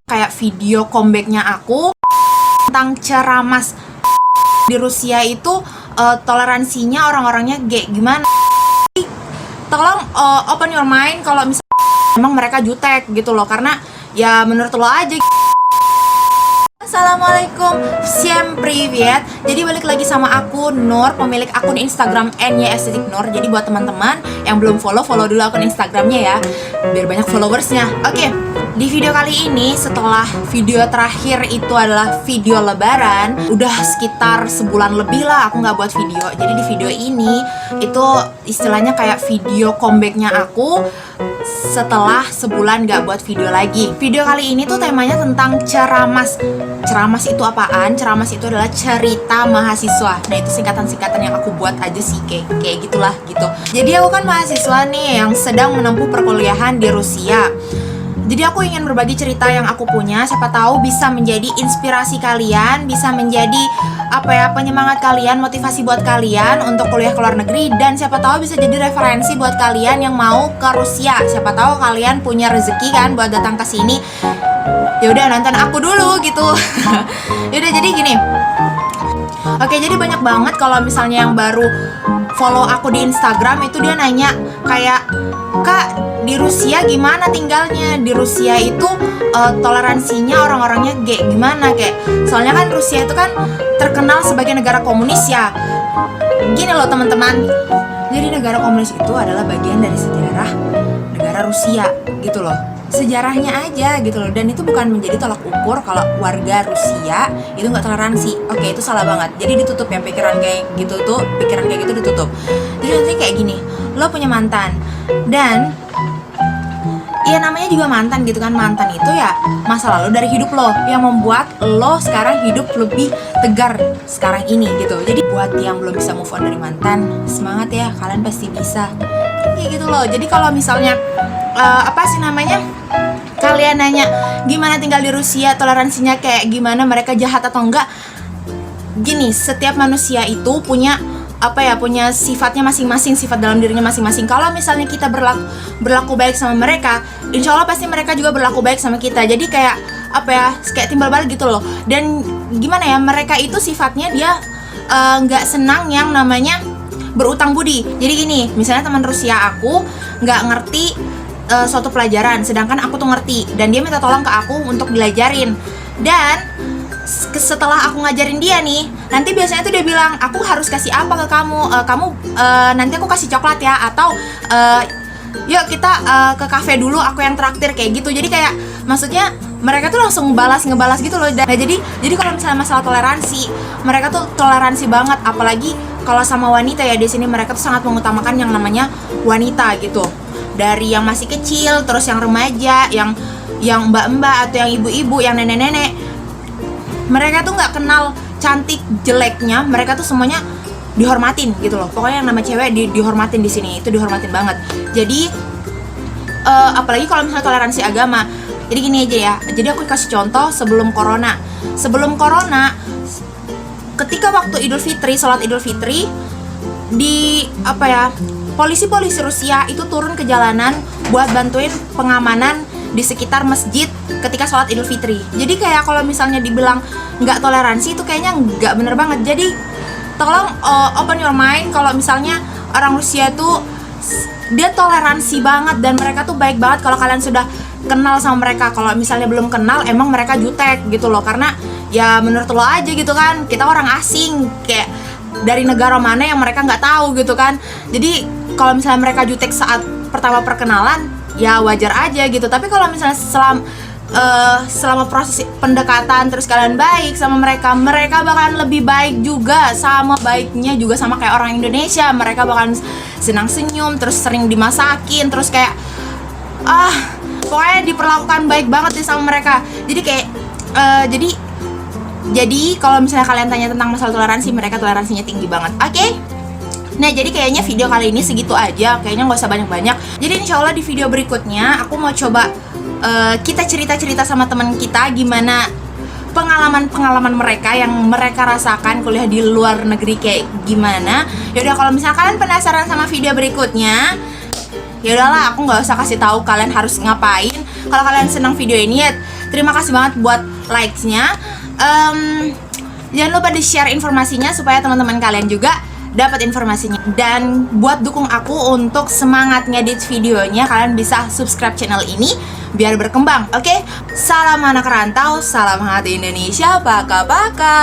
kayak video comebacknya aku tentang ceramas di Rusia itu, toleransinya orang-orangnya kayak gimana. Tolong open your mind kalau misalnya emang mereka jutek gitu loh, karena ya menurut lo aja. Assalamualaikum, всем привет. Jadi balik lagi sama aku Nur, pemilik akun Instagram @ny_nur. Jadi buat teman-teman yang belum follow dulu akun Instagramnya ya, biar banyak followersnya. Oke, di video kali ini setelah video terakhir itu adalah video lebaran, udah sekitar sebulan lebih lah aku nggak buat video. Jadi di video ini itu istilahnya kayak video comebacknya aku setelah sebulan gak buat video lagi. Video kali ini tuh temanya tentang ceramas. Ceramas itu apaan? Ceramas itu adalah cerita mahasiswa. Nah itu singkatan-singkatan yang aku buat aja sih, kayak gitulah gitu. Jadi aku kan mahasiswa nih yang sedang menempuh perkuliahan di Rusia. Jadi aku ingin berbagi cerita yang aku punya, siapa tahu bisa menjadi inspirasi kalian, bisa menjadi penyemangat kalian, motivasi buat kalian untuk kuliah ke luar negeri, dan siapa tahu bisa jadi referensi buat kalian yang mau ke Rusia. Siapa tahu kalian punya rezeki kan buat datang ke sini. Ya udah nonton aku dulu gitu. Yaudah jadi gini. Oke, jadi banyak banget kalau misalnya yang baru follow aku di Instagram itu dia nanya kayak, "Kak, di Rusia gimana tinggalnya? Di Rusia itu toleransinya orang-orangnya gimana?" Kayak soalnya kan Rusia itu kan terkenal sebagai negara komunis ya. Gini loh teman-teman. Jadi negara komunis itu adalah bagian dari sejarah negara Rusia gitu loh. Sejarahnya aja gitu loh, dan itu bukan menjadi tolak ukur kalau warga Rusia itu nggak toleransi. Oke, itu salah banget. Jadi ditutup ya pikiran kayak gitu ditutup. Jadi nanti kayak gini, lo punya mantan dan ya namanya juga mantan gitu kan. Mantan itu ya masa lalu dari hidup lo yang membuat lo sekarang hidup lebih tegar sekarang ini gitu. Jadi buat yang belum bisa move on dari mantan, semangat ya, kalian pasti bisa. Kayak gitu loh. Jadi kalau misalnya kalian nanya gimana tinggal di Rusia, toleransinya kayak gimana, mereka jahat atau enggak. Gini, setiap manusia itu punya punya sifatnya masing-masing, sifat dalam dirinya masing-masing. Kalau misalnya kita berlaku baik sama mereka, insya Allah pasti mereka juga berlaku baik sama kita. Jadi kayak kayak timbal balik gitu loh. Dan gimana ya, mereka itu sifatnya dia nggak senang yang namanya berutang budi. Jadi gini, misalnya teman Rusia aku nggak ngerti suatu pelajaran, sedangkan aku tuh ngerti, dan dia minta tolong ke aku untuk dilajarin. Dan setelah aku ngajarin dia nih, nanti biasanya tuh dia bilang, "Aku harus kasih apa ke kamu? Nanti aku kasih coklat ya, atau yuk kita ke kafe dulu, aku yang traktir," kayak gitu. Jadi kayak maksudnya mereka tuh langsung ngebalas gitu loh. Nah jadi kalau misalnya masalah toleransi, mereka tuh toleransi banget, apalagi kalau sama wanita ya. Di sini mereka tuh sangat mengutamakan yang namanya wanita gitu. Dari yang masih kecil, terus yang remaja, yang mbak-mbak atau yang ibu-ibu, yang nenek-nenek, mereka tuh nggak kenal cantik jeleknya, mereka tuh semuanya dihormatin gitu loh. Pokoknya yang nama cewek dihormatin di sini, itu dihormatin banget. Jadi apalagi kalau misalnya toleransi agama. Jadi gini aja ya. Jadi aku kasih contoh sebelum corona, ketika waktu Idul Fitri, sholat Idul Fitri, di polisi-polisi Rusia itu turun ke jalanan buat bantuin pengamanan di sekitar masjid ketika sholat Idul Fitri. Jadi kayak kalau misalnya dibilang nggak toleransi, itu kayaknya nggak bener banget. Jadi tolong open your mind kalau misalnya orang Rusia tuh dia toleransi banget, dan mereka tuh baik banget kalau kalian sudah kenal sama mereka. Kalau misalnya belum kenal, emang mereka jutek gitu loh, karena ya menurut lo aja gitu kan, kita orang asing, kayak dari negara mana yang mereka nggak tahu gitu kan. Jadi kalau misalnya mereka jutek saat pertama perkenalan, ya wajar aja gitu. Tapi kalau misalnya selama proses pendekatan terus kalian baik sama mereka bakalan lebih baik juga, sama baiknya juga sama kayak orang Indonesia. Mereka bakalan senang senyum, terus sering dimasakin, terus kayak pokoknya diperlakukan baik banget sama mereka. Jadi kayak jadi kalau misalnya kalian tanya tentang masalah toleransi, mereka toleransinya tinggi banget. Oke? Nah jadi kayaknya video kali ini segitu aja, kayaknya nggak usah banyak-banyak. Jadi insya Allah di video berikutnya aku mau coba kita cerita-cerita sama teman kita gimana pengalaman mereka yang mereka rasakan kuliah di luar negeri kayak gimana. Yaudah, kalau misalnya kalian penasaran sama video berikutnya, ya udahlah, aku nggak usah kasih tahu kalian harus ngapain. Kalau kalian senang video ini ya Terima kasih banget buat likes-nya. Jangan lupa di-share informasinya supaya teman-teman kalian juga dapat informasinya. Dan buat dukung aku untuk semangat ngedit videonya, kalian bisa subscribe channel ini biar berkembang. Oke? Salam anak rantau, salam hangat Indonesia, paka-paka.